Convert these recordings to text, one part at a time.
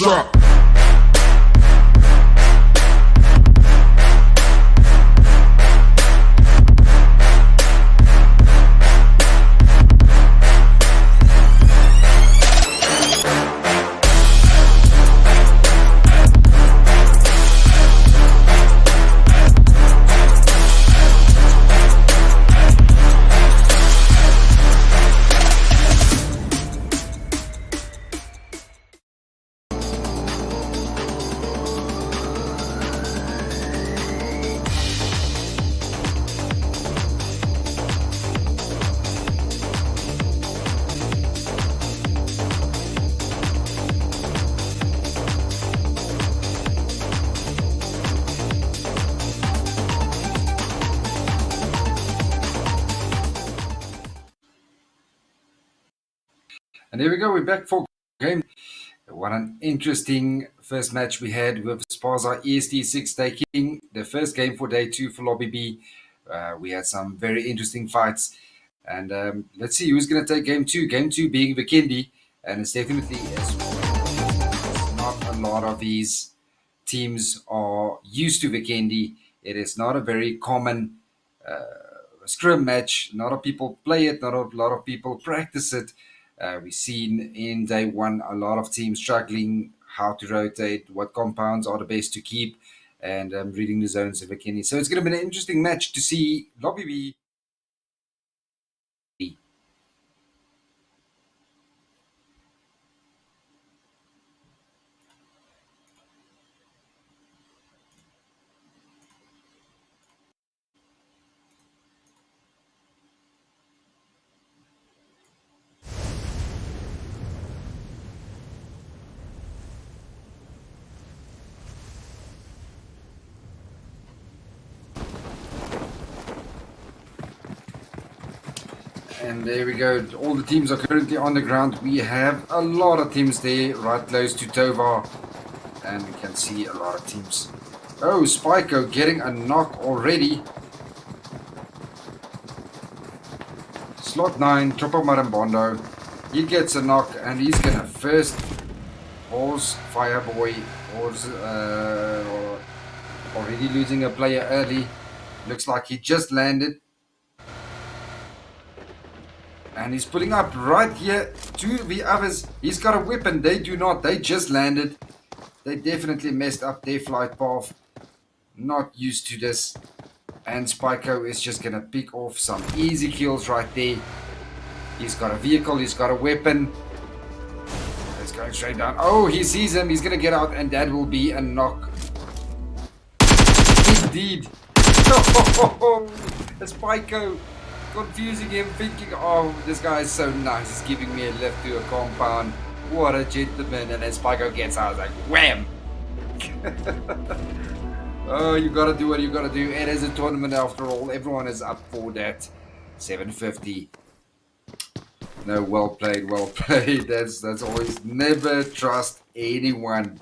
drop. And here we go, we're back for game. What an interesting first match we had with Sparza EST6 taking the first game for day 2 for Lobby B. We had some very interesting fights. And let's see who's going to take game 2. Game 2 being Vikendi. And it's definitely not a lot of these teams are used to Vikendi. It is not a very common scrim match. Not a lot of people play it, not a lot of people practice it. We've seen in day 1 a lot of teams struggling how to rotate, what compounds are the best to keep, and reading the zones of Vikendi. So it's going to be an interesting match to see Lobby B. And there we go. All the teams are currently on the ground. We have a lot of teams there, right close to Tovar. And we can see a lot of teams. Oh, Spyco getting a knock already. Slot 9, Chopper Marambondo. He gets a knock and he's going to first horse Fireboy. Already losing a player early. Looks like he just landed. And he's putting up right here to the others. He's got a weapon. They do not. They just landed. They definitely messed up their flight path. Not used to this. And Spyco is just going to pick off some easy kills right there. He's got a vehicle. He's got a weapon. It's going straight down. Oh, he sees him. He's going to get out. And that will be a knock. Indeed. Spyco. Confusing him, thinking, oh, this guy is so nice, he's giving me a lift to a compound, what a gentleman. And then Spyco gets out, like wham. Oh, you gotta do what you gotta do. It is a tournament after all, everyone is up for that. 750. No, well played. That's always, never trust anyone.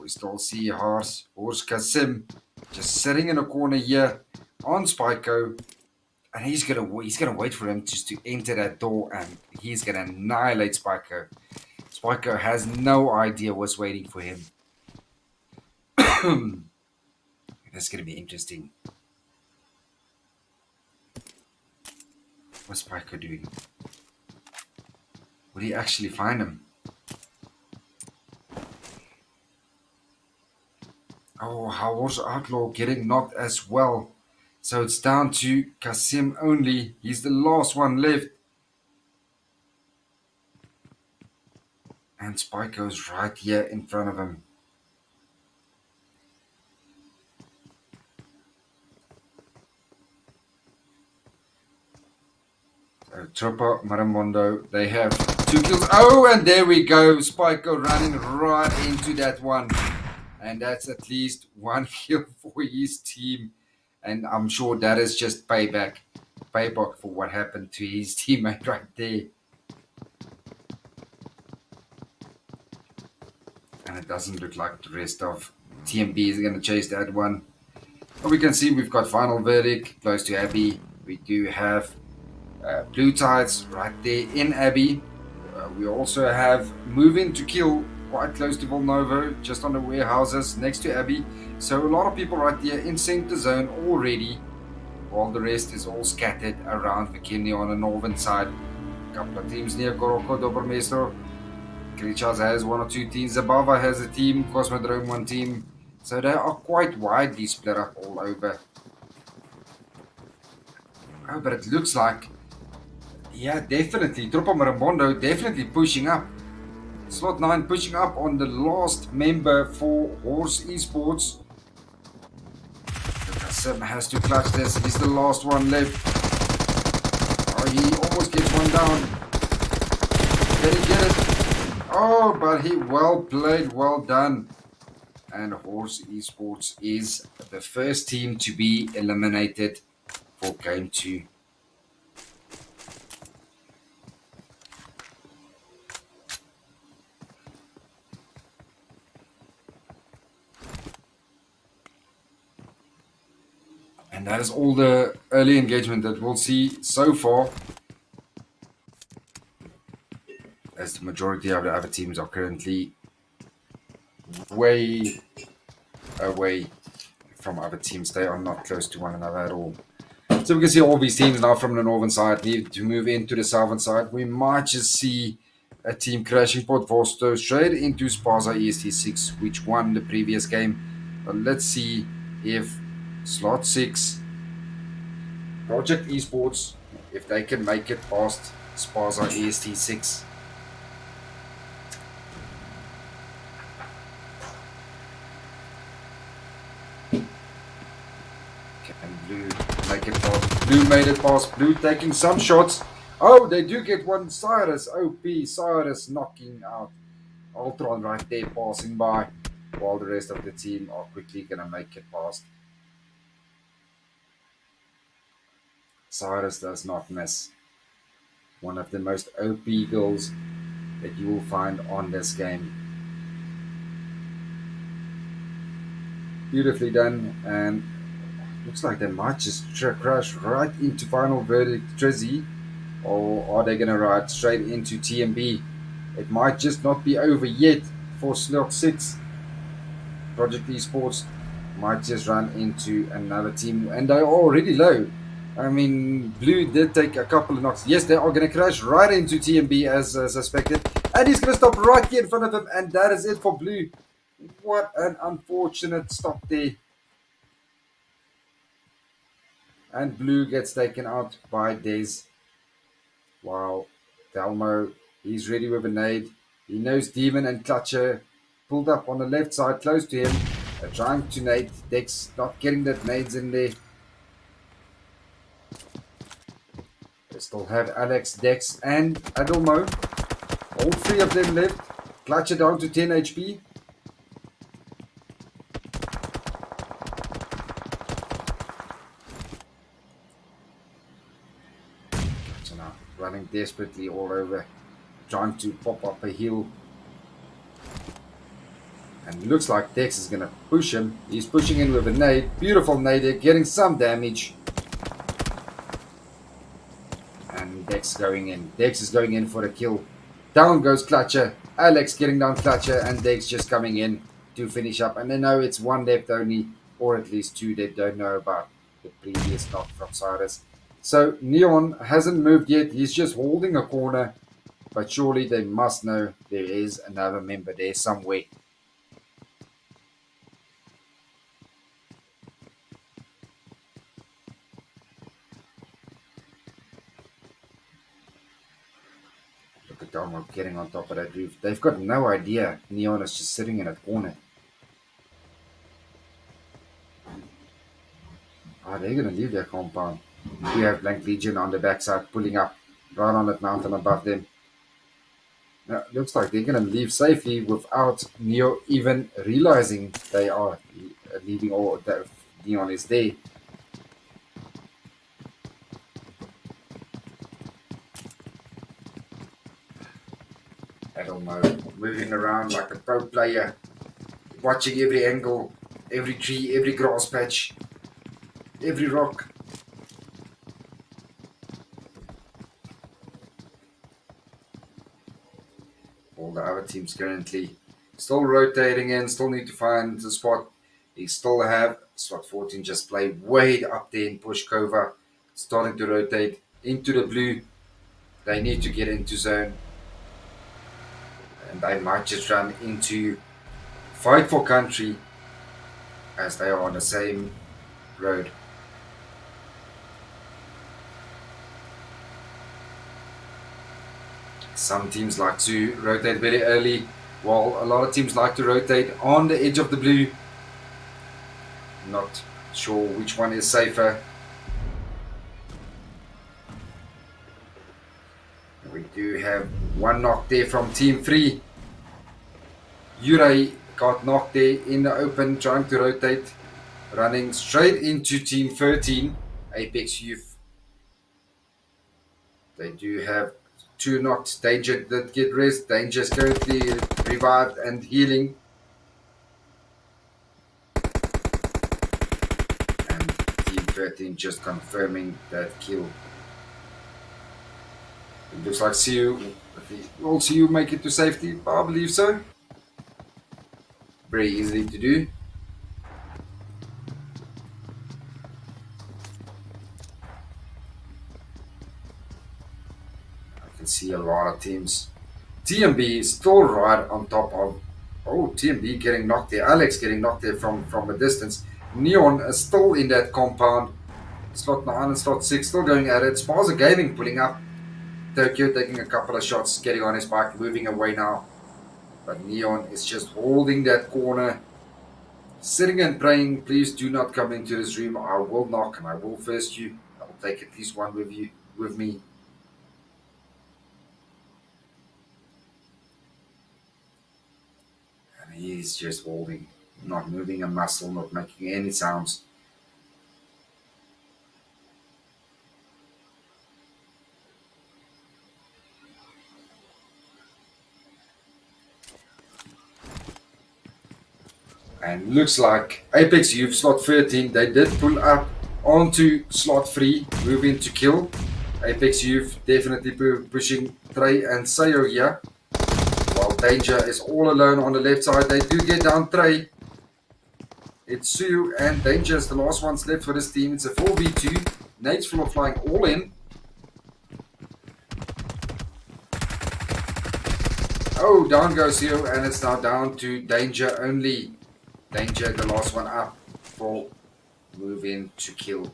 We still see Horse Kasim just sitting in a corner here on Spyco. And he's gonna wait for him just to enter that door, and he's gonna annihilate Spyco. Spyco has no idea what's waiting for him. That's gonna be interesting. What's Spyco doing? Would he actually find him? Oh, how was Outlaw getting knocked as well? So it's down to Kasim only. He's the last one left. And Spyco's right here in front of him. So Chopper, Maramondo, they have 2 kills. Oh, and there we go. Spyco running right into that one. And that's at least 1 kill for his team. And I'm sure that is just payback for what happened to his teammate right there. And it doesn't look like the rest of TMB is going to chase that one. But we can see we've got Final Verdict close to Abbey. We do have Blue Tides right there in Abbey. We also have Move In to Kill quite close to Vilnovo, just on the warehouses next to Abbey. So a lot of people right there in center zone already, while the rest is all scattered around Vikini on the northern side. A couple of teams near Koroko, Dobromester. Krichas has one or two teams. Zabava has a team, Cosmodrome one team. So they are quite widely split up all over. Oh, but it looks like, yeah, definitely. Tropa Marambondo definitely pushing up. Slot 9 pushing up on the last member for Horse Esports. Sim has to clutch this. He's the last one left. Oh, he almost gets one down. Did he get it? Oh, but he well played, well done. And Horse Esports is the first team to be eliminated for game 2. And that is all the early engagement that we'll see so far, as the majority of the other teams are currently way away from other teams. They are not close to one another at all. So we can see all these teams now from the northern side need to move into the southern side. We might just see a team crashing Port Vosto straight into Sparza EST6, which won the previous game. But let's see if slot 6, Project Esports, if they can make it past Sparza EST6. Can Blue make it past? Blue made it past. Blue taking some shots. Oh, they do get one. Cyrus, OP, Cyrus knocking out Ultron right there, passing by, while the rest of the team are quickly going to make it past. Cyrus does not miss. One of the most OP goals that you will find on this game. Beautifully done, and looks like they might just crash right into Final Verdict Trizzy, or are they going to ride straight into TMB? It might just not be over yet for slot 6. Project Esports might just run into another team, and they're already low. I mean, Blue did take a couple of knocks. Yes, they are going to crash right into TMB as suspected, and he's going to stop right here in front of him, and that is it for Blue. What an unfortunate stop there. And Blue gets taken out by Dez. Wow, Dalmo, he's ready with a nade. He knows Demon and Clutcher pulled up on the left side close to him. They're trying to nade. Dex not getting that nades in there. They still have Alex, Dex, and Adelmo. All 3 of them left. Clutcher down to 10 HP. Clutcher now running desperately all over, trying to pop up a hill. And it looks like Dex is going to push him. He's pushing in with a nade. Beautiful nade there, getting some damage. And Dex going in. Dex is going in for the kill. Down goes Clutcher. Alex getting down Clutcher, and Dex just coming in to finish up. And they know it's 1 left only, or at least 2 they don't know about the previous knock from Cyrus. So Neon hasn't moved yet. He's just holding a corner. But surely they must know there is another member there somewhere. Look at Domo getting on top of that roof. They've got no idea Neon is just sitting in a corner. Ah, they're going to leave their compound. We have Blank Legion on the backside pulling up right on that mountain above them. Now, it looks like they're going to leave safely without Neo even realizing they are leaving, or that Neon is there. I don't know, moving around like a pro player, watching every angle, every tree, every grass patch, every rock. All the other teams currently Still rotating in, still need to find the spot. He still have slot 14 just play way up there in push cover. Starting to rotate into the blue. They need to get into zone. And they might just run into fight for country as they are on the same road. Some teams like to rotate very early, while a lot of teams like to rotate on the edge of the blue. Not sure which one is safer. We do have one knock there from Team 3. Yurei got knocked there in the open, trying to rotate, running straight into Team 13, Apex Youth. They do have 2 knocks. Danger did get rest. Danger is currently revived and healing. And Team 13 just confirming that kill. It looks like CU will CU make it to safety. I believe so. Very easy to do. I can see a lot of teams. TMB is still right on top of. Oh, TMB getting knocked there. Alex getting knocked there from a distance. Neon is still in that compound. Slot 9 and slot 6 still going at it. Sparza Gaming pulling up. Tokyo taking a couple of shots, getting on his bike, moving away now. But Neon is just holding that corner, sitting and praying, please do not come into this room. I will knock and I will first you. I will take at least one with me. And he's just holding, not moving a muscle, not making any sounds. And looks like Apex Youth slot 13, they did pull up onto slot 3, moving to kill. Apex Youth definitely pushing Trey and Sayo here. While Danger is all alone on the left side, they do get down Trey. It's Sue and Danger is the last ones left for this team. It's a 4v2. Nate's full of flying all in. Oh, down goes Sue, and it's now down to Danger only. Danger, the last one up for move in to kill.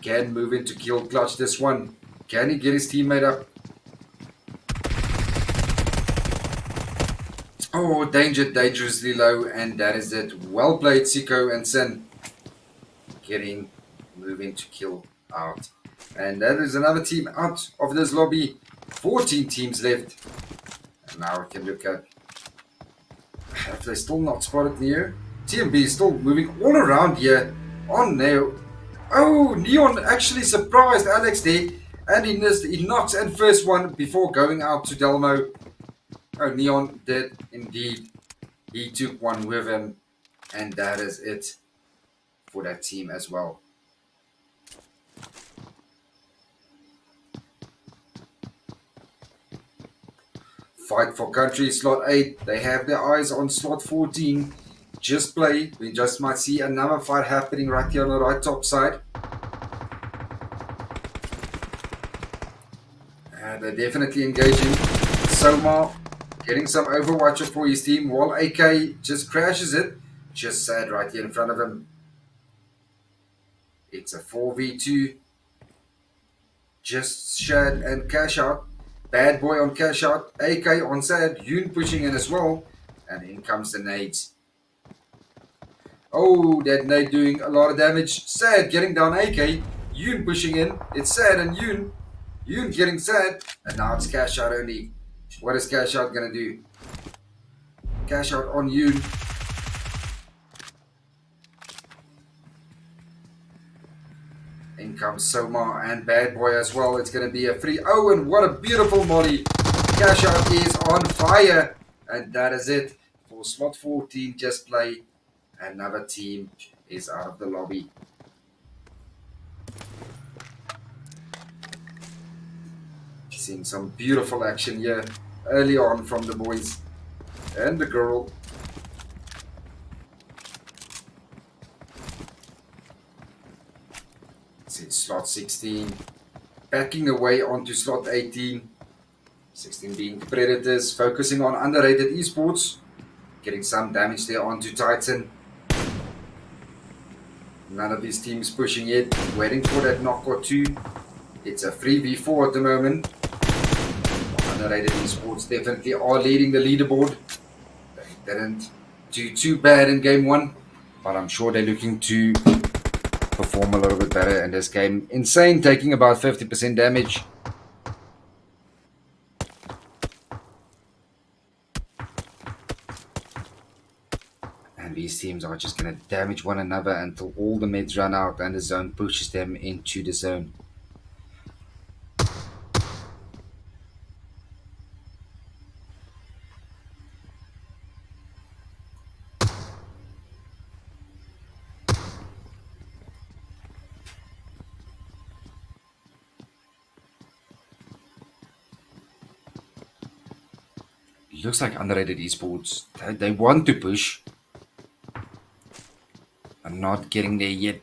Can move in to kill, clutch this one. Can he get his teammate up? Oh, Danger dangerously low, and that is it. Well played, Siko and Sin. Getting moving to kill out. And that is another team out of this lobby. 14 teams left. And now we can look at if they're still not spotted near. TMB is still moving all around here on Neo. Oh, Neon actually surprised Alex there, and he missed. He knocks and first one before going out to Delmo. Oh, Neon did indeed. He took one with him, and that is it for that team as well. Fight for country, slot 8. They have their eyes on slot 14. Just play. We just might see another fight happening right here on the right top side. And they're definitely engaging. Soma getting some overwatch for his team, while AK just crashes it. Just sad right here in front of him. It's a 4v2. Just Shad and Cash Out. Bad Boy on Cash Out. AK on Sad. Yoon pushing in as well. And in comes the nades. Oh, that nade doing a lot of damage. Sad getting down AK. Yoon pushing in. It's Sad and Yoon. Yoon getting Sad. And now it's Cash Out only. What is Cash Out going to do? Cash Out on Yoon. In comes Soma and Bad Boy as well. It's going to be a free. Oh, and what a beautiful molly. Cash Out is on fire. And that is it for slot 14. Just play. Another team is out of the lobby. Seeing some beautiful action here. early on from the boys and the girl. It's slot 16, backing away onto slot 18. 16 being the Predators, focusing on underrated esports, getting some damage there onto Titan. None of these teams pushing it, waiting for that knock or two. It's a 3v4 at the moment. Underrated esports definitely are leading the leaderboard. They didn't do too bad in game one, but I'm sure they're looking to perform a little bit better in this game. Insane, taking about 50% damage. And these teams are just going to damage one another until all the meds run out and the zone pushes them into the zone. Looks like underrated esports. They want to push. I'm not getting there yet.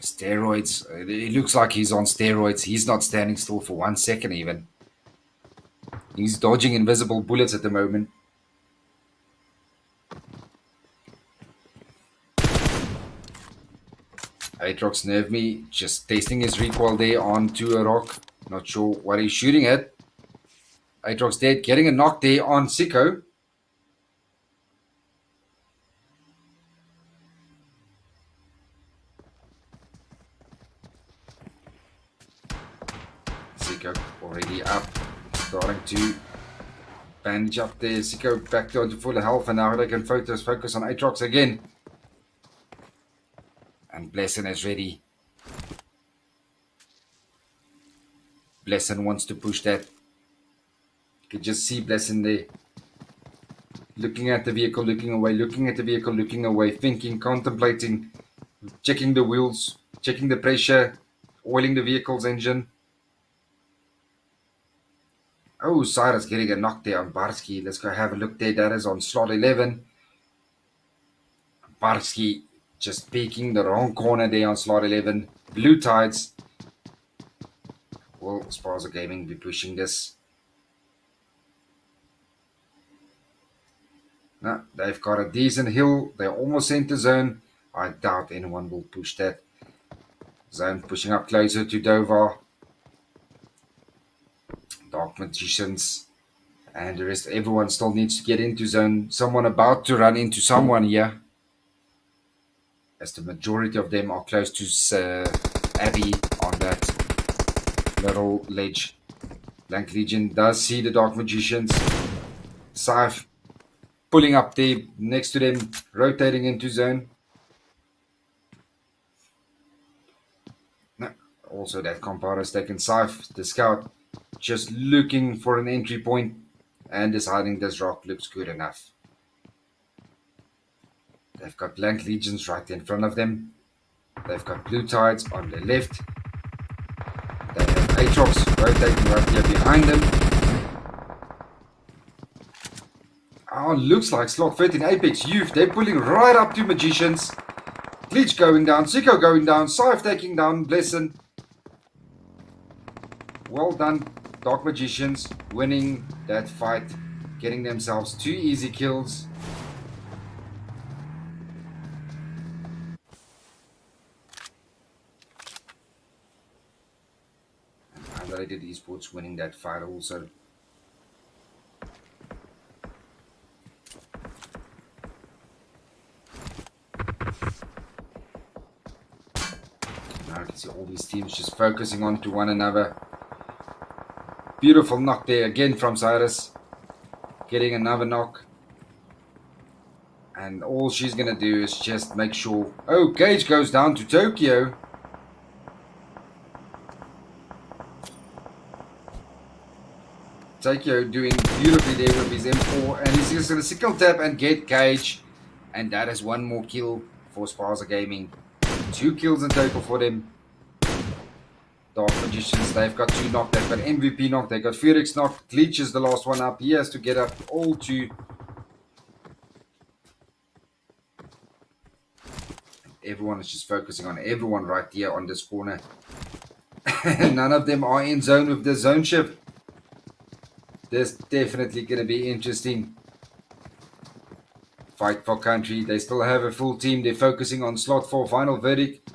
Steroids. It looks like he's on steroids. He's not standing still for 1 second even. He's dodging invisible bullets at the moment. Aatrox nerved me. Just tasting his recoil there onto a rock. Not sure what he's shooting at. Aatrox dead. Getting a knock there on Sicko. Sicko already up. Starting to bandage up there. Sicko back down to full health, and now they can focus on Aatrox again. And Blessin is ready. Blessin wants to push that. You can just see Blessin there. Looking at the vehicle, looking away, looking at the vehicle, looking away, thinking, contemplating, checking the wheels, checking the pressure, oiling the vehicle's engine. Oh, Cyrus getting a knock there on Barsky. Let's go have a look there. That is on slot 11. Barsky just peeking the wrong corner there on slot 11. Blue Tides. Will Sparza Gaming be pushing this? No, they've got a decent hill. They're almost center zone. I doubt anyone will push that. Zone pushing up closer to Dover. Dark Magicians. And the rest, everyone still needs to get into zone. Someone about to run into someone here. As the majority of them are close to Abby on that little ledge. Blank Legion does see the Dark Magicians. Scythe pulling up there next to them, rotating into zone. No, also that Compar has taken Scythe, the scout, just looking for an entry point and deciding this rock looks good enough. They've got Blank Legions right in front of them. They've got Blue Tides on the left. They have Aatrox rotating right here behind them. Oh, looks like slot 13 Apex Youth. They're pulling right up to Magicians. Glitch going down. Sicko going down. Scythe taking down Blessin. Well done, Dark Magicians. Winning that fight. Getting themselves 2 easy kills. Underrated Esports winning that fight also. Now you can see all these teams just focusing on to one another. Beautiful knock there again from Cyrus. Getting another knock. And all she's going to do is just make sure... Oh, Gage goes down to Tokyo. Tokyo doing beautifully there with his M4. And he's just going to sickle tap and get Gage. And that is 1 more kill for Sparza Gaming. 2 kills in total for them. Dark Magicians, they've got 2 knocked. They've got MVP knocked. They've got Felix knocked. Glitch is the last one up. He has to get up all to... Everyone is just focusing on everyone right here on this corner. None of them are in zone with the zone shift. This definitely going to be interesting. Fight for country. They still have a full team. They're focusing on slot 4 final verdict.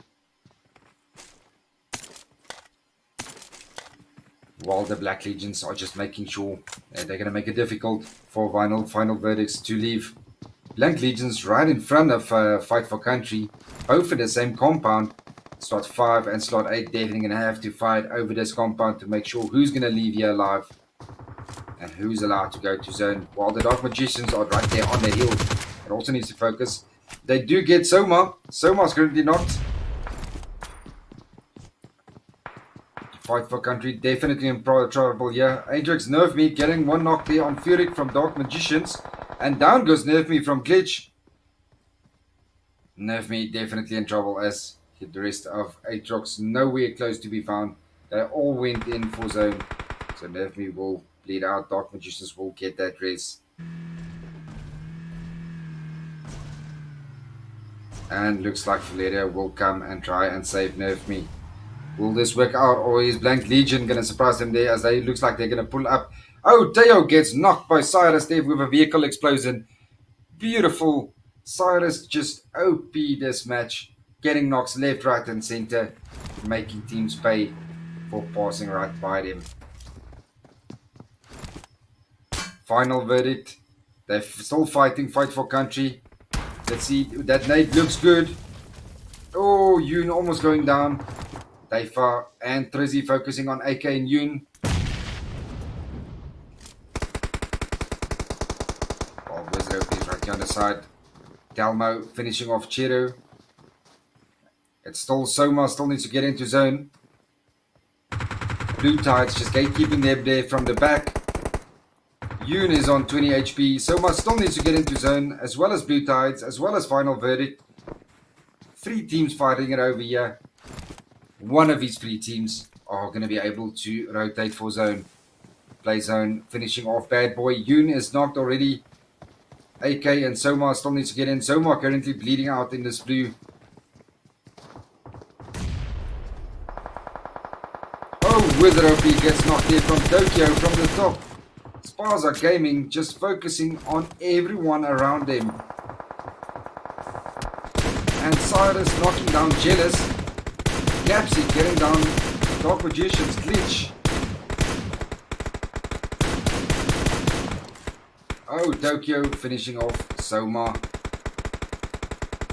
While the Black Legions are just making sure they're going to make it difficult for final verdicts to leave. Black Legions right in front of Fight for Country, both in the same compound. Slot 5 and slot 8 definitely going to have to fight over this compound to make sure who's going to leave here alive and who's allowed to go to zone. While the Dark Magicians are right there on the hill. It also needs to focus. They do get Soma. Soma's currently knocked. Fight for Country definitely in trouble here. Ajax Nerf Me getting 1 knock there on Furyk from Dark Magicians. And down goes Nerf Me from Glitch. Nerf Me definitely in trouble as the rest of Aatrox nowhere close to be found. They all went in for zone. So Nerf Me will bleed out. Dark Magicians will get that res. And looks like Valeria will come and try and save Nerf Me. Will this work out, or is Blank Legion going to surprise them there as they looks like they're going to pull up? Oh, Teo gets knocked by Cyrus there with a vehicle explosion. Beautiful. Cyrus just OP this match. Getting knocks left, right and center. Making teams pay for passing right by them. Final verdict. They're still fighting. Fight for country. Let's see. That nade looks good. Oh, Yoon almost going down. DAY3 and Trizzy focusing on AK and Yoon. Oh, Wizard is right here on the side. Dalmo finishing off Chiro. It's still Soma, still needs to get into zone. Blue Tides just gatekeeping them there from the back. Yoon is on 20 HP. Soma still needs to get into zone, as well as Blue Tides, as well as final verdict. 3 teams fighting it over here. One of these 3 teams are going to be able to rotate for zone. Play zone, finishing off Bad Boy. Yoon is knocked already. AK and Soma still needs to get in. Soma currently bleeding out in this blue. Oh, Wither OP gets knocked there from Tokyo from the top. Sparza Gaming just focusing on everyone around them. And Cyrus knocking down Jealous. Gapsy getting down Dark Magician's Glitch. Oh, Tokyo finishing off Soma.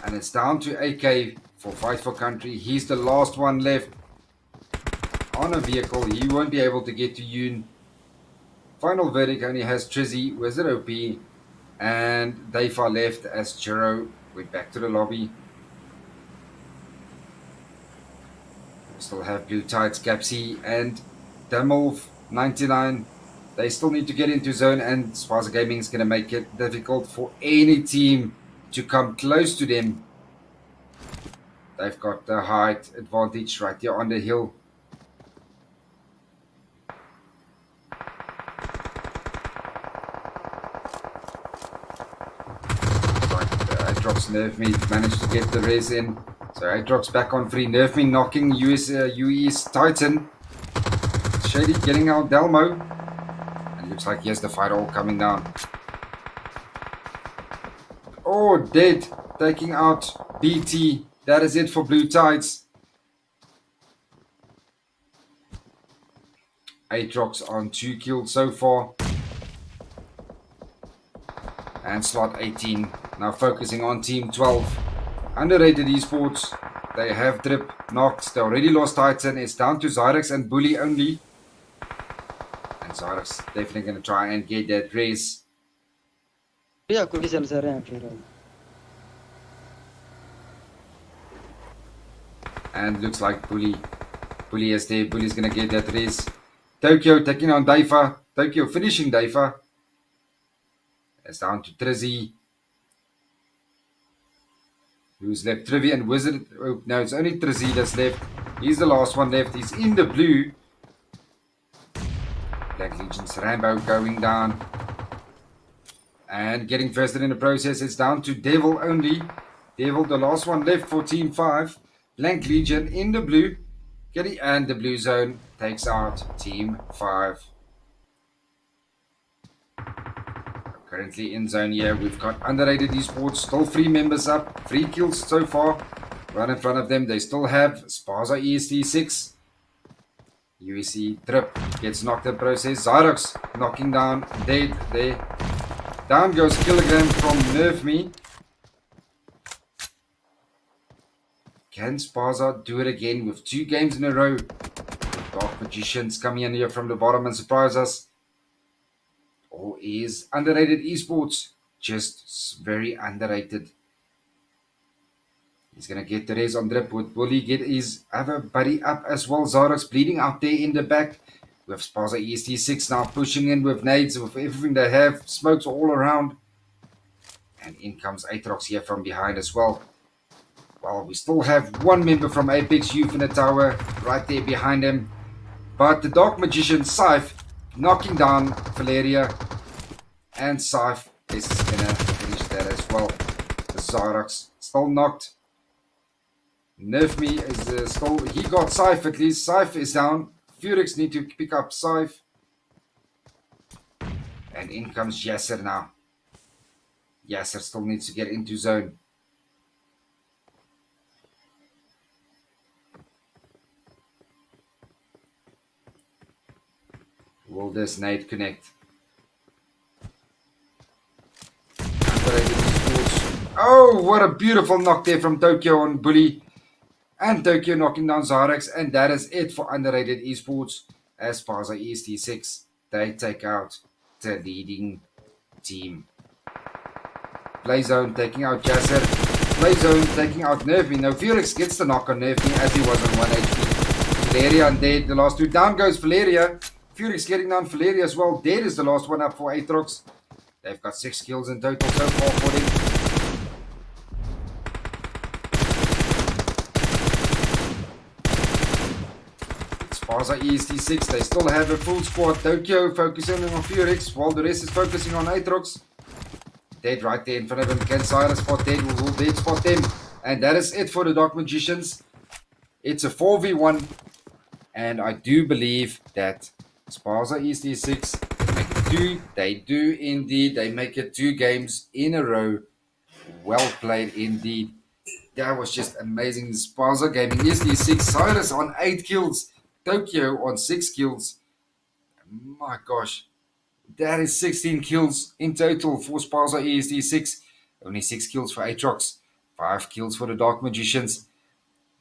And it's down to AK for Fight for Country. He's the last one left on a vehicle. He won't be able to get to Yoon. Final verdict only has Trizzy, Wizard OP, and DAY3 left as Chiro went back to the lobby. Still have Blue Tides, Gapsy, and Damolf 99. They still need to get into zone, and Sparza Gaming is going to make it difficult for any team to come close to them. They've got the height advantage right here on the hill. Aatrox Nerf Me managed to get the res in. So Aatrox back on 3. Nerf Me knocking UE's Titan. Shady getting out Delmo. And looks like he has the fight all coming down. Oh, dead. Taking out BT. That is it for Blue Tides. Aatrox on 2 kills so far. And slot 18. Now focusing on team 12. Underrated esports. They have Drip, Nox. They already lost Titan. It's down to Zyrex and Bully only. And Zyrex definitely going to try and get that race. And looks like Bully is there. Bully's going to get that race. Tokyo taking on DAY3. Tokyo finishing DAY3. It's down to Trizzy. Who's left? Trivia and Wizard. Oh, no, it's only Trizzy that's left. He's the last one left. He's in the blue. Black Legion's Rambo going down. And getting vested in the process. It's down to Devil only. Devil, the last one left for Team 5. Blank Legion in the blue. And the blue zone takes out Team 5. Currently in zone here, we've got Underrated Esports, still 3 members up, 3 kills so far. Right in front of them, they still have Sparza EST6. UEC Trip gets knocked in process. Zyrox knocking down, dead there. Down goes Kilogram from Nerf Me. Can Sparza do it again with 2 games in a row? Dark Magicians coming in here from the bottom and surprise us. Or is Underrated Esports just very underrated? He's going to get the res on drip. Will he get his other buddy up as well? Zyrox bleeding out there in the back. We have Sparza EST6 now pushing in with nades, with everything they have. Smokes all around. And in comes Aatrox here from behind as well. Well, we still have 1 member from Apex Youth in the tower right there behind him. But the Dark Magician, Scythe, knocking down Valeria. And Scythe is going to finish that as well. The Zyrox still knocked. Nerf Me is still... He got Scythe at least. Scythe is down. Furix need to pick up Scythe. And in comes Yasser now. Yasser still needs to get into zone. Will this nade connect? Oh, what a beautiful knock there from Tokyo on Bully. And Tokyo knocking down Zyrox. And that is it for Underrated Esports. As Sparza EST6, they take out the leading team. Playzone taking out Jasser. Playzone taking out Nerfy. Now Felix gets the knock on Nerfy as he was on 1 HP. Valeria and Dead, the last 2. Down goes Valeria. Felix getting down Valeria as well. Dead is the last one up for Aatrox. They've got 6 kills in total so far for them. Sparza EST6, they still have a full squad. Tokyo focusing on Felix while the rest is focusing on Aatrox. Dead right there in front of him. Can Cyrus spot Dead? Will Dead spot them? And that is it for the Dark Magicians. It's a 4v1. And I do believe that Sparza EST6 make it 2. They do indeed. They make it 2 games in a row. Well played indeed. That was just amazing. Sparza Gaming EST6. Cyrus on 8 kills. Tokyo on 6 kills. My gosh. That is 16 kills in total for Sparza EST6. Only 6 kills for Aatrox. 5 kills for the Dark Magicians.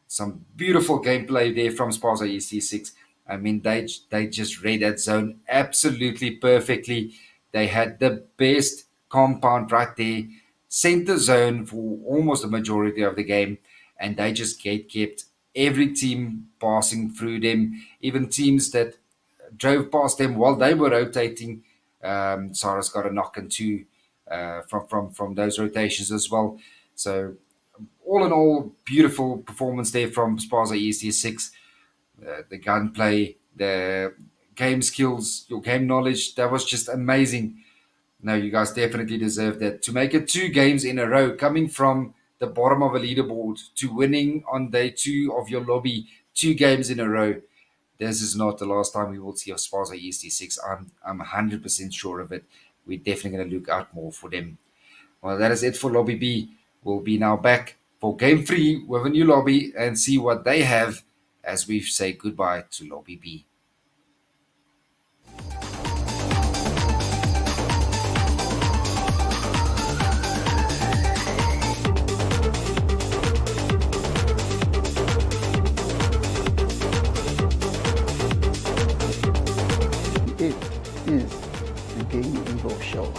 Some beautiful gameplay there from Sparza EST6. I mean, they just read that zone absolutely perfectly. They had the best compound right there. Center zone for almost the majority of the game. And they just kept every team passing through them. Even teams that drove past them while they were rotating. Sarah's got a knock and 2 from those rotations as well. So all in all, beautiful performance there from Sparza EST6. The gunplay, the game skills, your game knowledge, that was just amazing. No, you guys definitely deserve that. To make it 2 games in a row, coming from the bottom of a leaderboard to winning on day 2 of your lobby, 2 games in a row. This is not the last time we will see of Sparza EST6. I'm 100% sure of it. We're definitely going to look out more for them. Well, that is it for Lobby B. We'll be now back for Game 3 with a new lobby and see what they have as we say goodbye to Lobby B. It is the Game Eagle Show.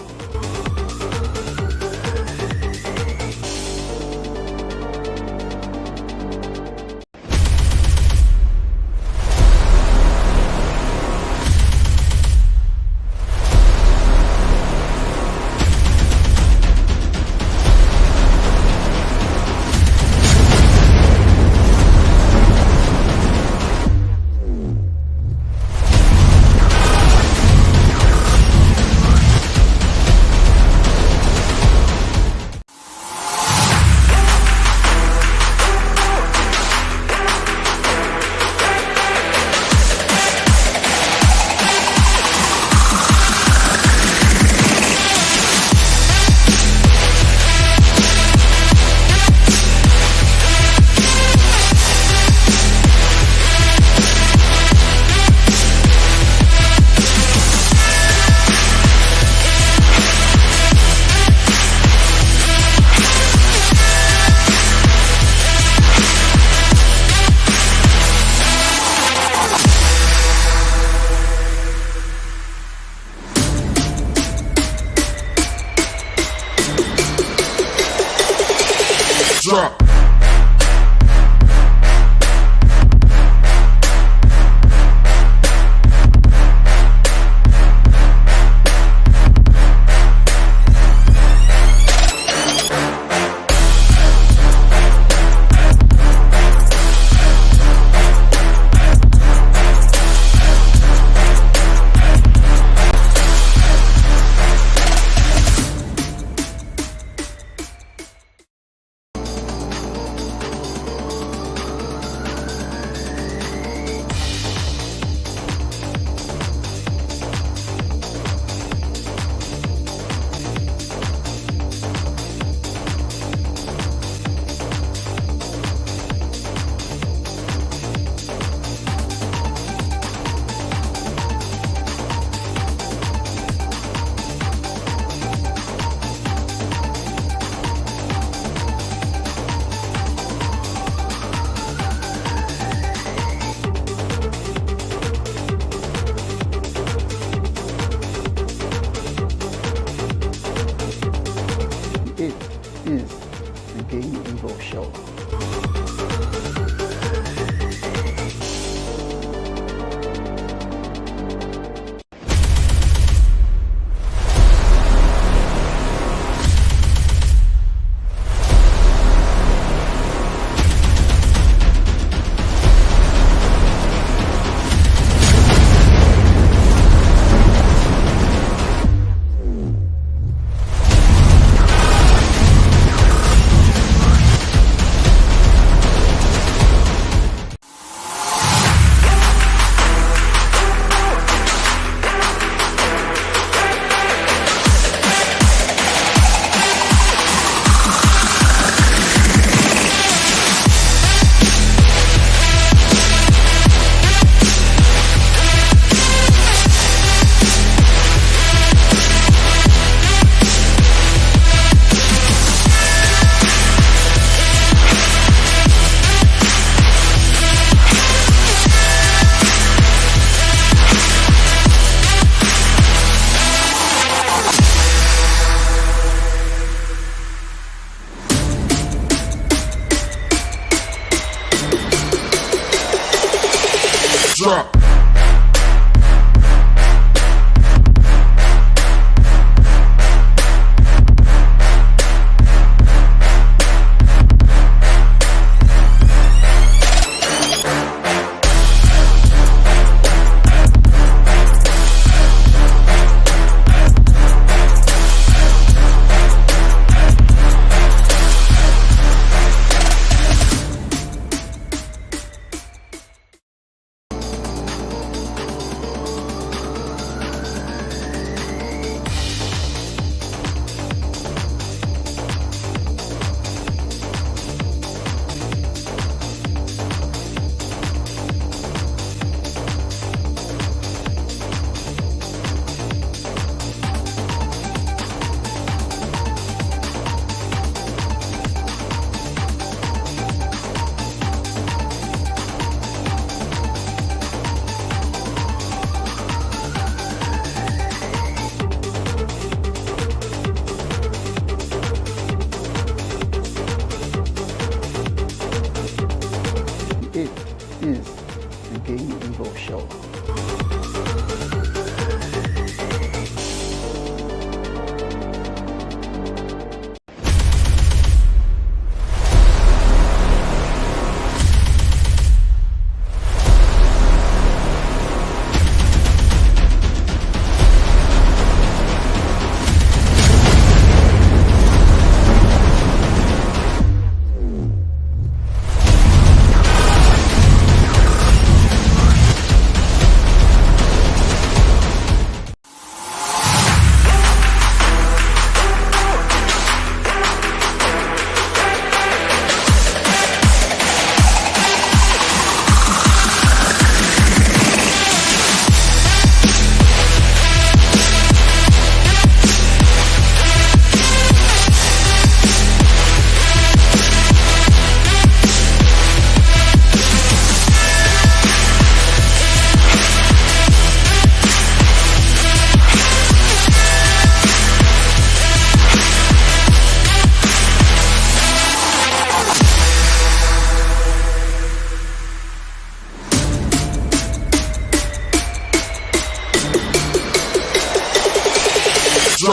drop. It is the Game Evo Show.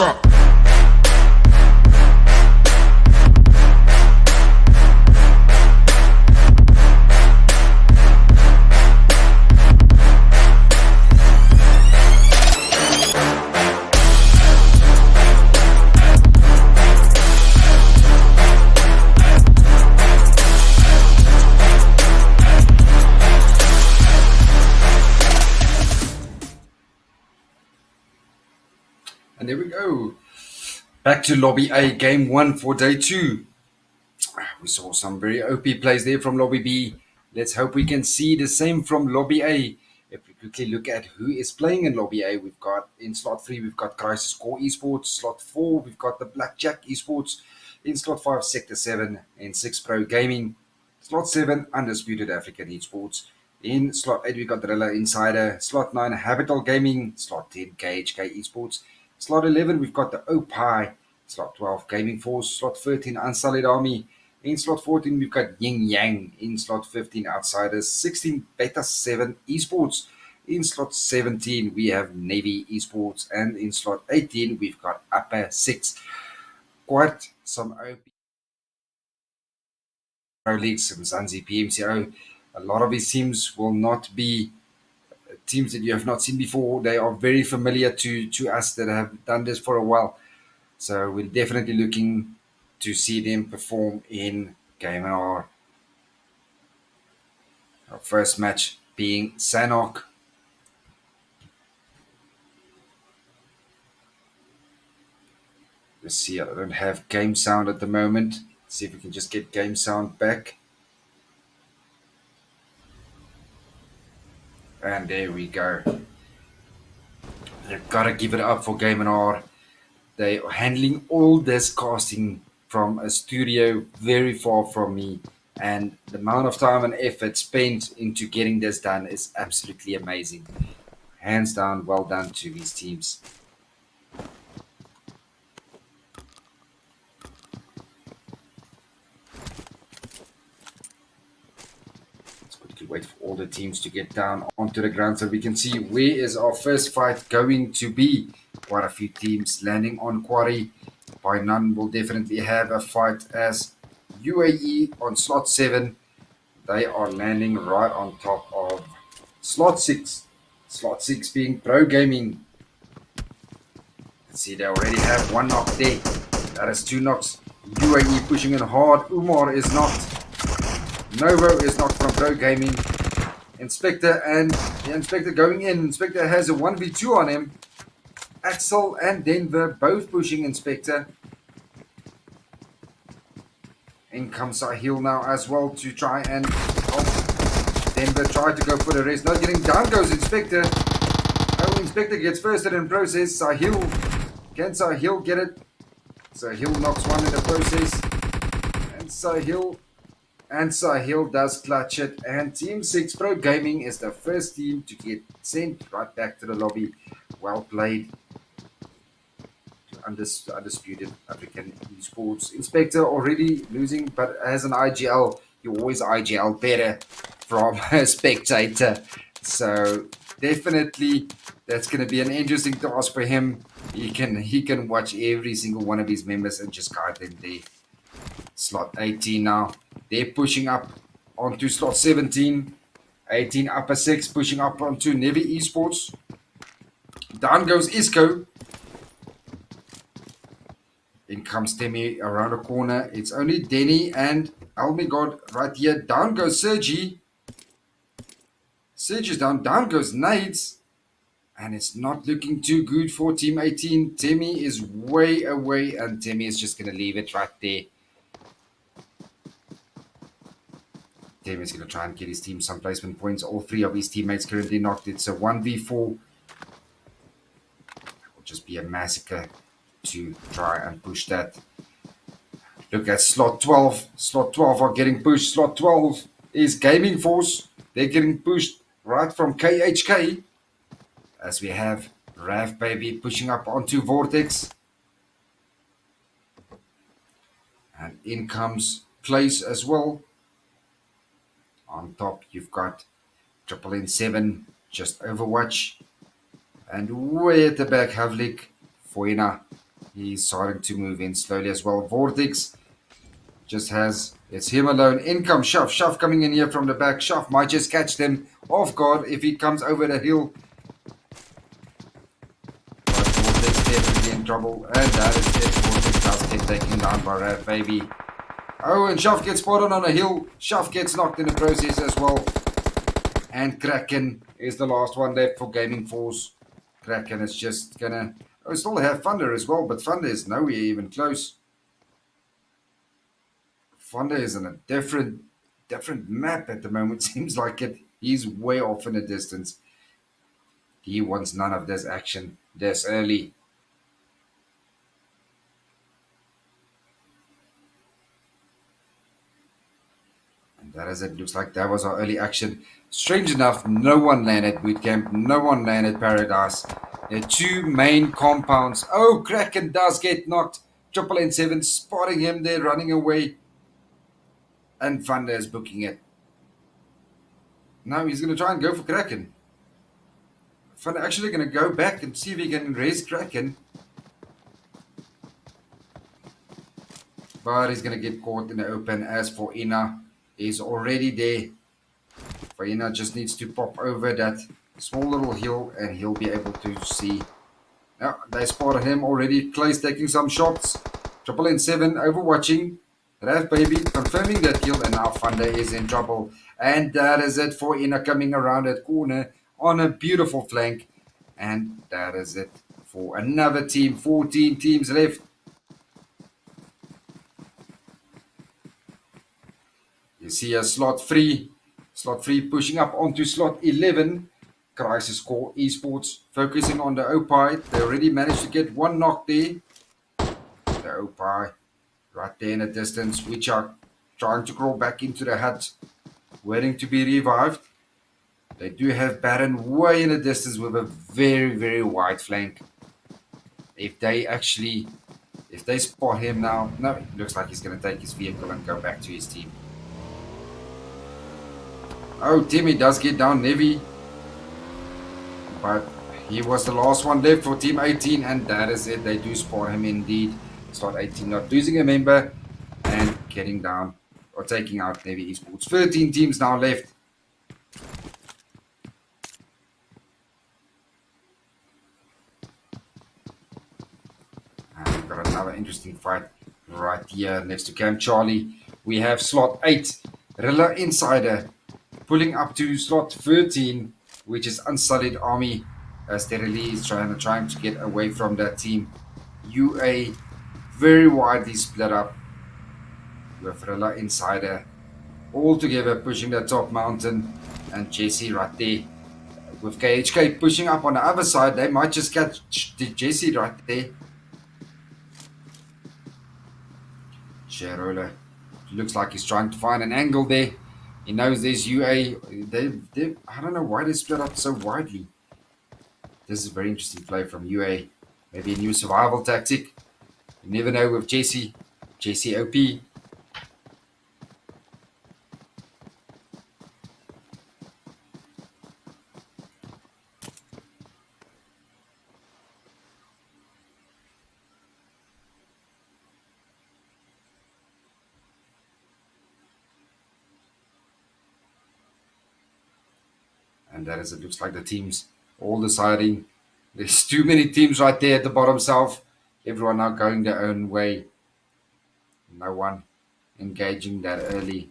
drop. And there we go. Back to Lobby A, game one for day two. We saw some very OP plays there from Lobby B. Let's hope we can see the same from Lobby A. If we quickly look at who is playing in Lobby A, we've got in slot 3, we've got Crisis Core Esports. Slot 4, we've got the Blackjack Esports. In slot 5, Sector 7 and 6 Pro Gaming. Slot 7, Undisputed African Esports. In slot 8, we've got Drilla Insider. Slot 9, Habital Gaming. Slot 10, KHK Esports. Slot 11, we've got the OPI. Slot 12, Gaming Force. Slot 13, Unsullied Army. In slot 14, we've got Yin Yang. In slot 15, Outsiders. 16, Beta 7 Esports. In slot 17, we have Navy Esports. And in slot 18, we've got Upper 6. Quite some OP Pro Leagues, some Zanzi PMCO. A lot of these teams will not be teams that you have not seen before. They are very familiar to us that have done this for a while. So we're definitely looking to see them perform in Game R. Our first match being Sanok. Let's see, I don't have game sound at the moment. Let's see if we can just get game sound back. And there we go. You've got to give it up for Game R. They are handling all this casting from a studio very far from me. And the amount of time and effort spent into getting this done is absolutely amazing. Hands down, well done to these teams. Let's quickly wait for all the teams to get down onto the ground so we can see where is our first fight going to be. Quite a few teams landing on Quarry. By none will definitely have a fight as UAE on slot 7. They are landing right on top of slot 6. Slot 6 being Pro Gaming. Let's see, they already have one knock there. That is 2 knocks. UAE pushing in hard. Umar is knocked. Novo is knocked from Pro Gaming. Inspector and the Inspector going in. Inspector has a 1v2 on him. Axel and Denver both pushing Inspector. In comes Sahil now as well to try and help Denver try to go for the rest. Not getting down goes Inspector. Oh, Inspector gets firsted in process. Sahil. Can Sahil get it? Sahil knocks one in the process. And Sahil does clutch it. And Team 6 Pro Gaming is the first team to get sent right back to the lobby. Well played. Undisputed African Esports. Inspector already losing, but as an IGL, you always IGL better from a spectator. So definitely that's going to be an interesting task for him. He can watch every single one of his members and just guide them there. Slot 18 now. They're pushing up onto slot 17. 18 upper 6 pushing up onto Navy Esports. Down goes Isco. In comes Temi around the corner. It's only Denny and Almigod right here. Down goes Sergi. Sergi's down. Down goes Nades. And it's not looking too good for Team 18. Temi is way away and Temi is just going to leave it right there. Temi is going to try and get his team some placement points. All 3 of his teammates currently knocked. It's a 1v4. It will just be a massacre to try and push that. Look at slot 12. Slot 12 are getting pushed. Slot 12 is Gaming Force. They're getting pushed right from KHK. As we have Rav Baby pushing up onto Vortex. And in comes Place as well. On top you've got Triple N7, just Overwatch. And way at the back Havlik, Foina, He's starting to move in slowly as well. Vortex just has, it's him alone. In comes Shaf. Shaf coming in here from the back. Shaf might just catch them off guard if he comes over the hill. But Vortex definitely in trouble. And that is it. Vortex does get taken down by Raf Baby. Oh, and Shaf gets spotted on a hill. Shaf gets knocked in the process as well. And Kraken is the last one left for Gaming Force. Kraken is just gonna... Oh, still have Thunder as well, but Thunder is nowhere even close. Thunder is in a different map at the moment. Seems like it. He's way off in the distance. He wants none of this action this early. And that is it. Looks like that was our early action. Strange enough, no one landed Bootcamp. No one landed Paradise. The two main compounds. Oh, Kraken does get knocked. Triple N7 spotting him there, running away. And Thunder is booking it. Now he's going to try and go for Kraken. Thunder actually going to go back and see if he can raise Kraken. But he's going to get caught in the open. As for Ina, he's already there. For Ina just needs to pop over that small little hill and he'll be able to see. Now, they spotted him already. Clay's taking some shots. Triple N7 overwatching. Raf Baby confirming that kill, and now Thunder is in trouble. And that is it for Ina coming around that corner on a beautiful flank. And that is it for another team. 14 teams left. You see a slot 3. Slot 3 pushing up onto slot 11. Crisis Core Esports focusing on the Opie. They already managed to get one knock there. The Opie right there in the distance, which are trying to crawl back into the hut, waiting to be revived. They do have Baron way in the distance with a very, very wide flank. If they spot him now, no, it looks like he's going to take his vehicle and go back to his team. Oh, Timmy does get down Nevi. But he was the last one left for Team 18, and that is it. They do spot him indeed. Slot 18 not losing a member and getting down or taking out Navy Esports. 13 teams now left. And we've got another interesting fight right here next to Camp Charlie. We have slot 8, Rilla Insider, pulling up to slot 13, which is Unsullied Army, as Terili is trying to get away from that team. UA very widely split up with Rilla Insider all together pushing the top mountain, and Jesse right there with KHK pushing up on the other side. They might just catch Jesse right there. Sherola looks like he's trying to find an angle there. He knows there's UA. I don't know why they split up so widely. This is a very interesting play from UA. Maybe a new survival tactic. You never know with Jesse OP. And that is, it looks like the teams all deciding. There's too many teams right there at the bottom south. Everyone now going their own way. No one engaging that early.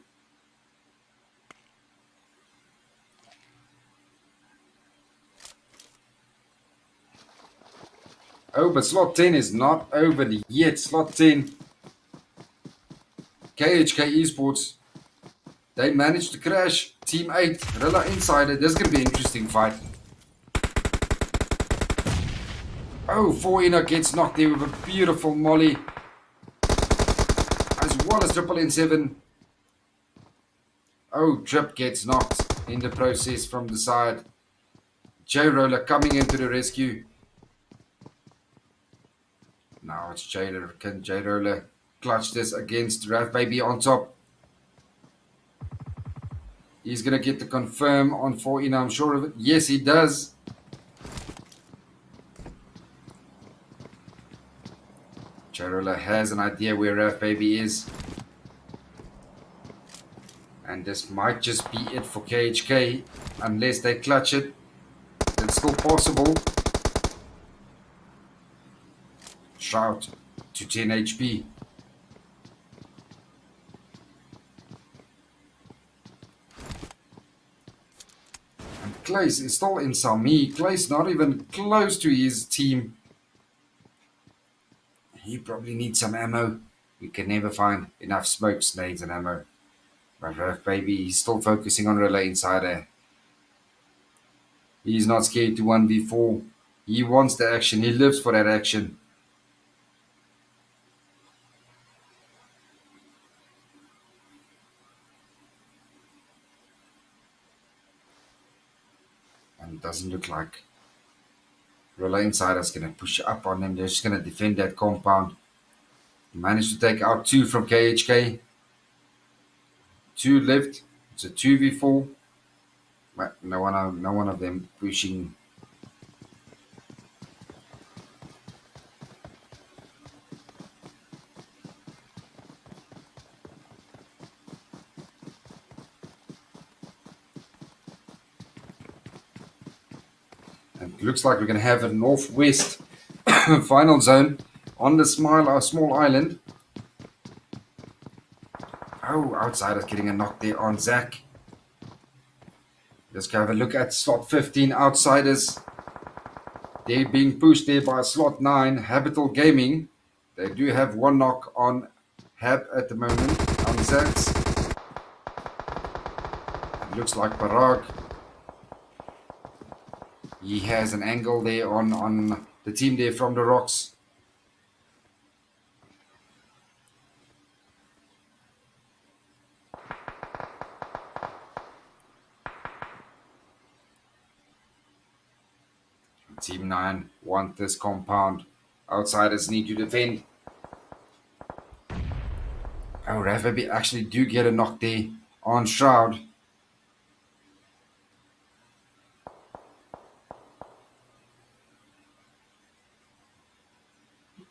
Oh, but slot 10 is not over yet. Slot 10. KHK Esports. They managed to crash. Team 8, Rilla Insider. This is going to be an interesting fight. Oh, 4-Ina gets knocked there with a beautiful molly. As well as Triple N7. Oh, Trip gets knocked in the process from the side. J-Roller coming into the rescue. Now it's J-Roller. Can J-Roller clutch this against Raf Baby on top? He's going to get the confirm on 4-Ina, I'm sure of it. Yes, he does. Jarola has an idea where Raf Baby is. And this might just be it for KHK. Unless they clutch it. It's still possible. Shroud to 10 HP. And Clays is still in Sami. Clays not even close to his team. He probably needs some ammo. We can never find enough smoke, snades and ammo. But Raf Baby, he's still focusing on Relay Insider. He's not scared to 1v4. He wants the action. He lives for that action. And it doesn't look like Relay Insider's going to push up on them. They're just going to defend that compound. Managed to take out 2 from KHK. 2 left. It's a 2v4. But no one of them pushing. And it looks like we're going to have a northwest final zone on the small island. Oh, Outsider's getting a knock there on Zach. Let's go have a look at slot 15 Outsiders. They're being pushed there by slot 9 Habital Gaming. They do have 1 knock on Hab at the moment on Zach's. It looks like Parag. He has an angle there on the team there from the rocks. Team 9 want this compound. Outsiders need to defend. Oh, Ravabi actually do get a knock there on Shroud.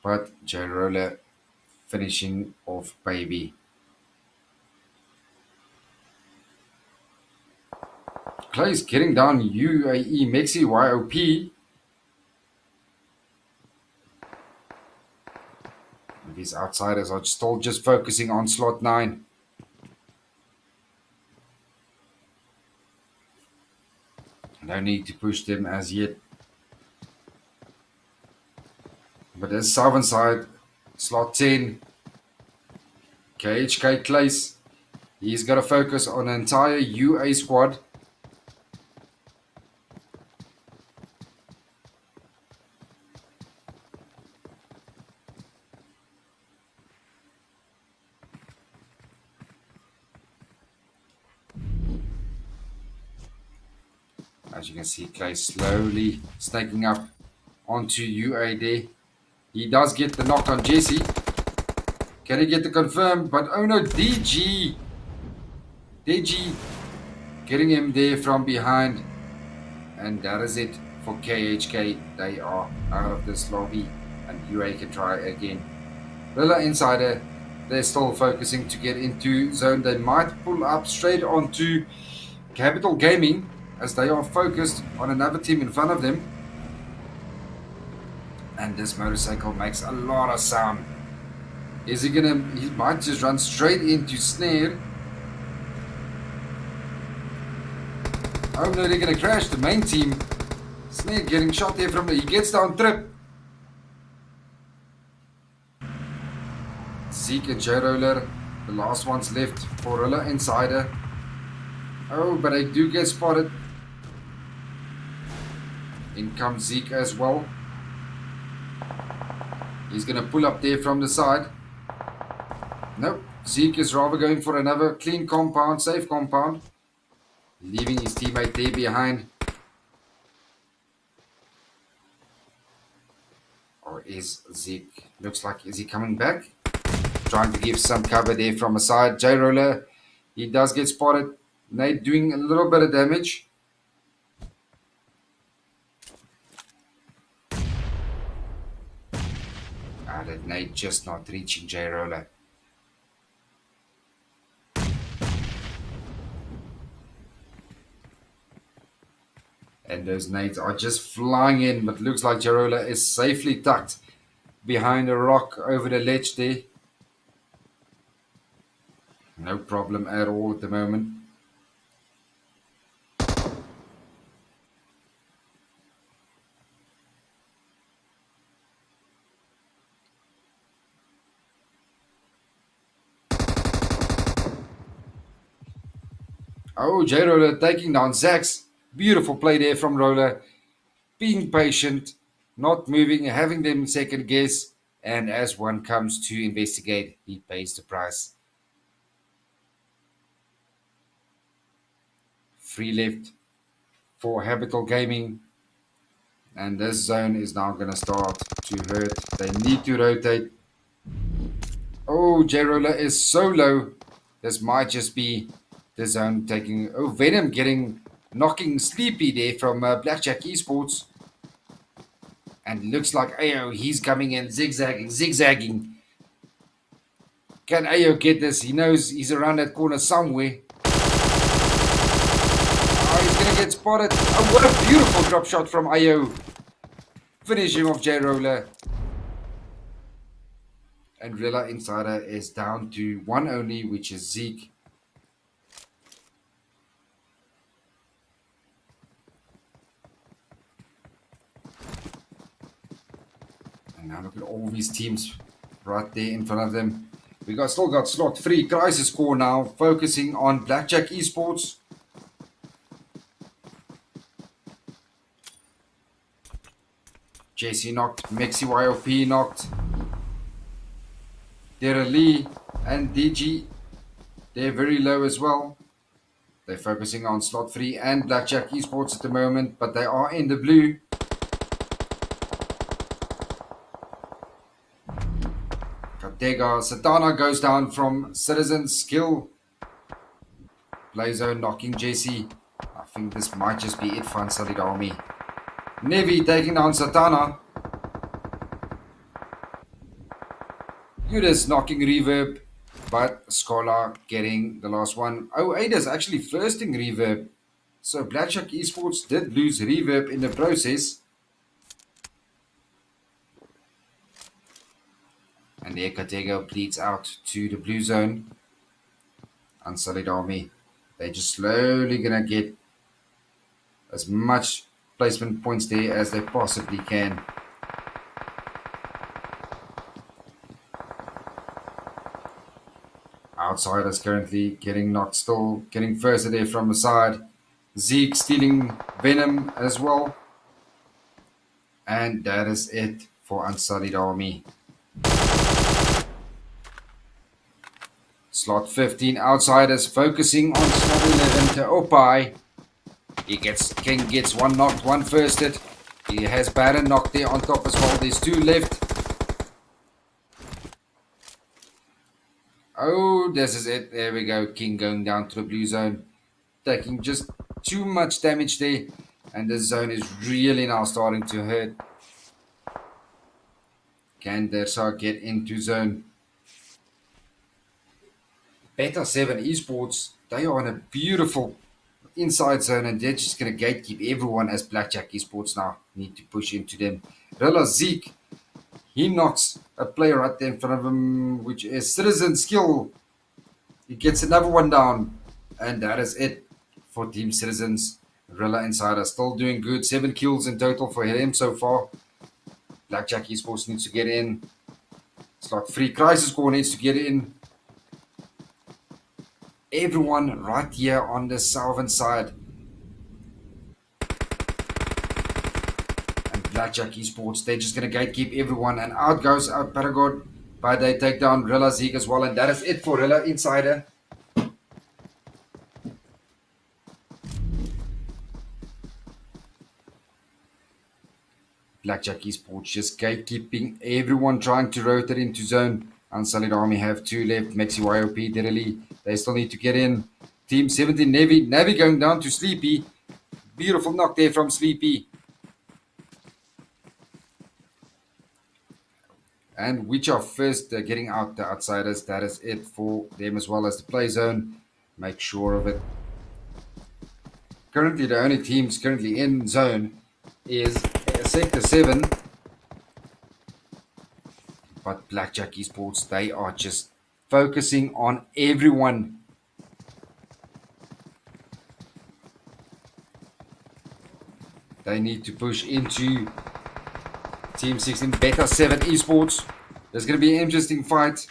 But Jarola finishing off Baby. Clay's getting down UAE Mexi YOP. These Outsiders are still just focusing on slot 9. No need to push them as yet. But there's southern side, slot 10. KHK Clays. He's got to focus on an entire UA squad. As you can see, Clay slowly snaking up onto UAD. He does get the knock on Jesse. Can he get the confirm? But oh no, DG getting him there from behind. And that is it for KHK. They are out of this lobby and UA can try again. Lilla Insider, they're still focusing to get into zone. They might pull up straight onto Capital Gaming, as they are focused on another team in front of them. And this motorcycle makes a lot of sound. Is he gonna, he might just run straight into Snare. Oh no, they're gonna crash the main team. Snare getting shot there from the, he gets down trip. Zeke and J-Roller, the last ones left for Rilla Insider. Oh, but they do get spotted. In comes Zeke as well. He's going to pull up there from the side. Nope. Zeke is rather going for another clean compound, safe compound. Leaving his teammate there behind. Or is Zeke, looks like, is he coming back? Trying to give some cover there from the side. J-Roller, he does get spotted. Nate doing a little bit of damage. that nade just not reaching J Roller. And those nades are just flying in, but looks like J Roller is safely tucked behind a rock over the ledge there. No problem at all at the moment. Oh, J Roller taking down Zax. Beautiful play there from Roller. Being patient, not moving, having them second guess. And as one comes to investigate, he pays the price. 3 left for Habital Gaming. And this zone is now going to start to hurt. They need to rotate. Oh, J Roller is so low. This might just be the zone taking. Oh, Venom knocking Sleepy there from Blackjack Esports. And looks like Ayo, he's coming in zigzagging. Can Ayo get this? He knows he's around that corner somewhere. Oh, he's going to get spotted. Oh, what a beautiful drop shot from Ayo. Finishing off J Roller. And Rilla Insider is down to one only, which is Zeke. And now look at all these teams right there in front of them. We still got slot 3 crisis core now, focusing on Blackjack Esports. JC knocked, Mexi YOP knocked. Dara Lee and DG, they're very low as well. They're focusing on slot 3 and Blackjack Esports at the moment, but they are in the blue. Katega, Satana goes down from Citizen Skill. Blazo knocking JC. I think this might just be it for Unsullied Army. Nevi taking down Satana. Judas knocking Reverb, but Scholar getting the last one. Oh, Ada's actually firsting Reverb. So Blackjack Esports did lose Reverb in the process. And there Katego bleeds out to the blue zone. Unsullied Army. They're just slowly going to get as much placement points there as they possibly can. Outsiders currently getting knocked, still getting first there from the side. Zeke stealing Venom as well. And that is it for Unsullied Army. Slot 15 outsiders focusing on slot 11 to Opai. King gets one knocked, one firsted. He has Baron knocked there on top as well. There's 2 left. Oh, this is it. There we go. King going down to the blue zone. Taking just too much damage there. And the zone is really now starting to hurt. Can Dersa get into zone? Beta 7 Esports, they are in a beautiful inside zone and they're just going to gatekeep everyone as Blackjack Esports now. Need to push into them. Rilla Zeke, he knocks a player right there in front of him, which is Citizen Skill. He gets another one down. And that is it for Team Citizens. Rilla Insider still doing good. 7 kills in total for him so far. Blackjack Esports needs to get in. Slot 3 Crisis Core needs to get in. Everyone right here on the southern side. And Blackjack Esports, they're just going to gatekeep everyone. And out goes out Paragon. But they take down Rilla Zeke as well. And that is it for Rilla Insider. Blackjack Esports just gatekeeping everyone trying to rotate into zone. Unsullied Army have 2 left. Mexi YOP, Dirily. They still need to get in. Team 17, Navi going down to Sleepy. Beautiful knock there from Sleepy. and which are first getting out the outsiders. That is it for them as well as the play zone. Make sure of it. Currently, the only teams currently in zone is Sector 7. But Blackjack Esports, they are just focusing on everyone. They need to push into Team 16, Beta 7 Esports. There's going to be an interesting fight.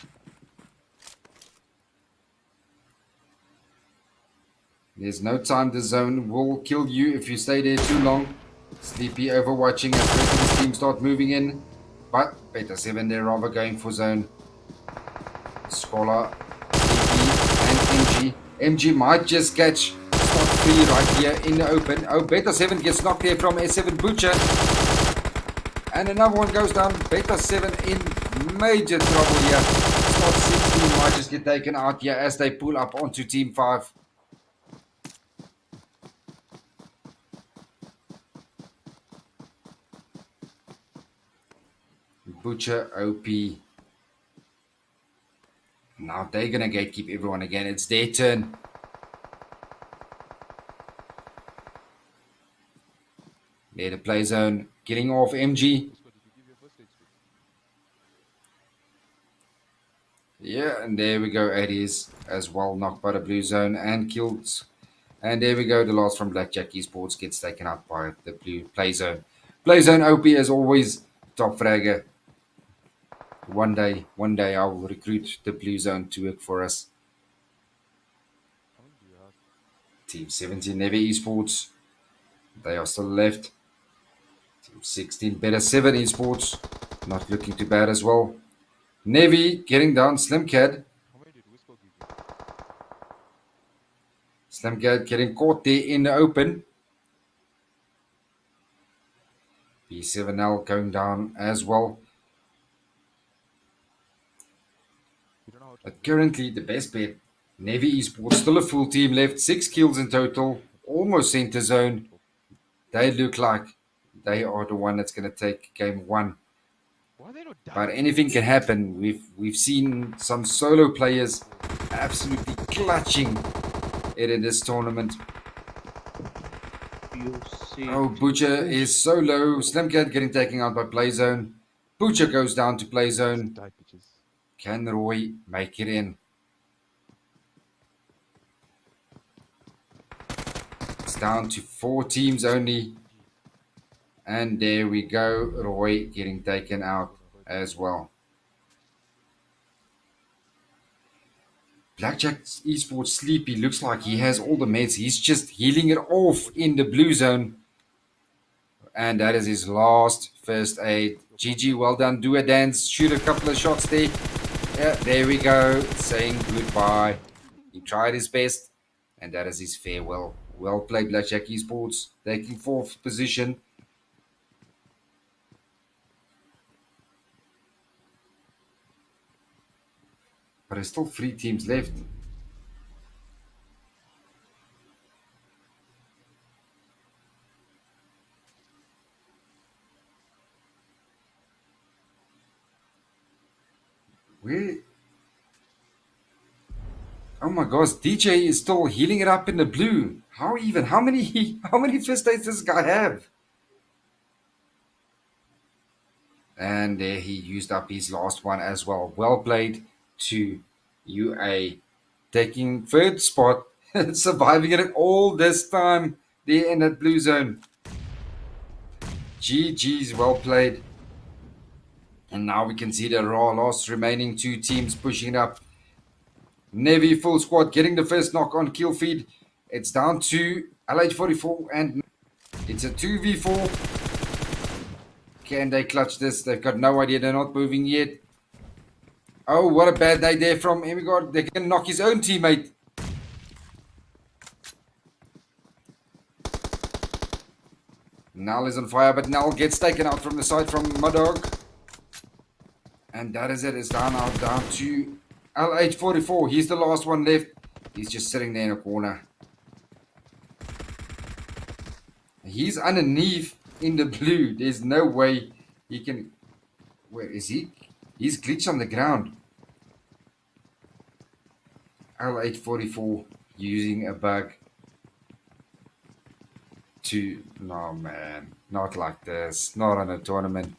There's no time. The zone will kill you if you stay there too long. Sleepy overwatching as the rest of the team start moving in. But Beta 7, they're rather going for zone. Scholar, Sleepy, and MG. MG might just catch spot 3 right here in the open. Oh, Beta 7 gets knocked there from S7 Butcher. And another one goes down. Beta 7 in major trouble here. Spot 16 might just get taken out here as they pull up onto Team 5. Butcher, OP. Now they're going to gatekeep everyone again. It's their turn. There, the play zone. Getting off MG. Yeah, and there we go. It is as well knocked by the blue zone and killed. And there we go. The last from Blackjack Esports gets taken out by the blue play zone. Play zone OP as always. Top fragger. One day I will recruit the blue zone to work for us. Team 17 Navy Esports. They are still left. Team 16 Beta 7 Esports. Not looking too bad as well. Navy getting down. Slimcad. Slimcad getting caught there in the open. B7L going down as well. But currently the best bet. Navy Esports still a full team left. 6 kills in total. Almost center zone. They look like they are the one that's going to take game 1. But anything can happen. We've seen some solo players absolutely clutching it in this tournament. Oh, Butcher is so low. Slimcat getting taken out by play zone. Butcher goes down to play zone. Can Roy make it in? It's down to 4 teams only. And there we go. Roy getting taken out as well. Blackjack Esports Sleepy looks like he has all the meds. He's just healing it off in the blue zone. And that is his last first aid. GG, well done. Do a dance. Shoot a couple of shots there. Yeah, there we go. Saying goodbye. He tried his best. And that is his farewell. Well played, Blackjack Esports. Taking 4th position. But there's still 3 teams left. Where? Oh my gosh, DJ is still healing it up in the blue. How even? How many first aids does this guy have? And there he used up his last one as well. Well played to UA. Taking 3rd spot. Surviving it all this time. There in that blue zone. GG's, well played. And now we can see the raw loss remaining 2 teams pushing it up. Navy full squad getting the first knock on kill feed. It's down to LH44 and it's a 2v4. Can they clutch this? They've got no idea. They're not moving yet. Oh, what a bad day there from Emigard. They can knock his own teammate. Null is on fire, but Null gets taken out from the side from Mudog. And that is it. It's down to LH44. He's the last one left. He's just sitting there in a corner. He's underneath in the blue. There's no way he can... Where is he? He's glitched on the ground. L844 using a bug to. No, man. Not like this. Not on a tournament.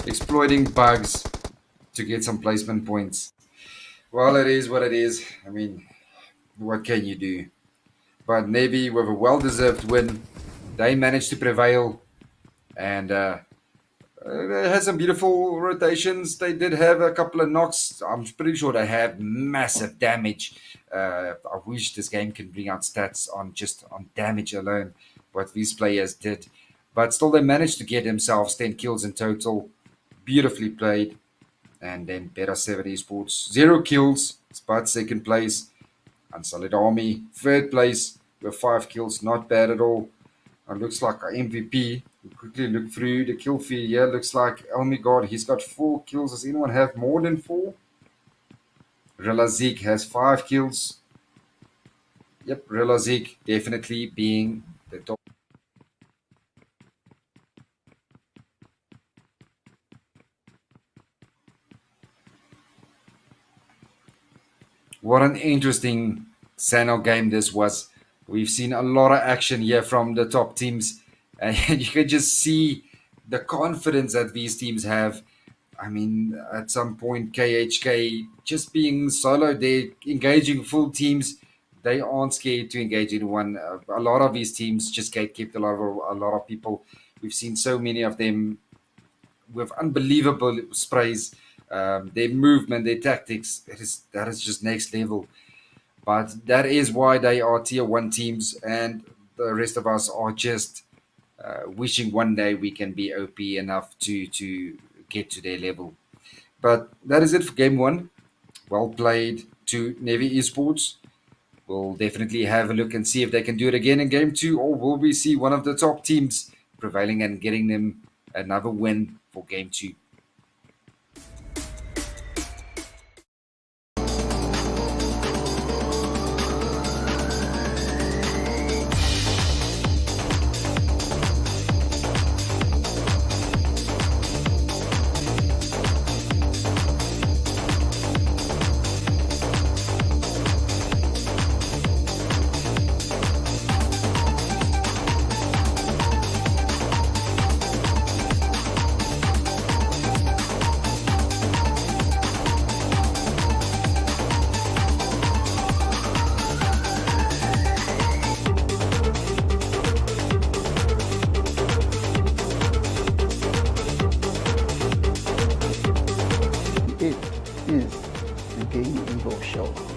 Exploiting bugs to get some placement points. Well, it is what it is. I mean, what can you do? But Navy, with a well deserved win, they managed to prevail and they had some beautiful rotations. They did have a couple of knocks. I'm pretty sure they had massive damage. I wish this game can bring out stats on just on damage alone, what these players did. But still, they managed to get themselves 10 kills in total. Beautifully played. And then Better 7 Esports, 0 kills, but second place. Unsolid Army, third place with 5 kills. Not bad at all. It looks like our MVP. We quickly look through the kill feed here. Looks like, oh my god, he's got 4 kills. Does anyone have more than 4? Relazik has 5 kills. Yep, Relazik definitely being the top. What an interesting Sano game this was. We've seen a lot of action here from the top teams, and you can just see the confidence that these teams have. I mean, at some point, KHK just being solo, they're engaging full teams. They aren't scared to engage anyone. A lot of these teams just gatekeep a lot of people. We've seen so many of them with unbelievable sprays. Their movement, their tactics, that is just next level. But that is why they are tier one teams, and the rest of us are just wishing one day we can be OP enough to get to their level. But that is it for game one. Well played to Navy Esports. We'll definitely have a look and see if they can do it again in game two, or will we see one of the top teams prevailing and getting them another win for game two. It is the Game Info Show.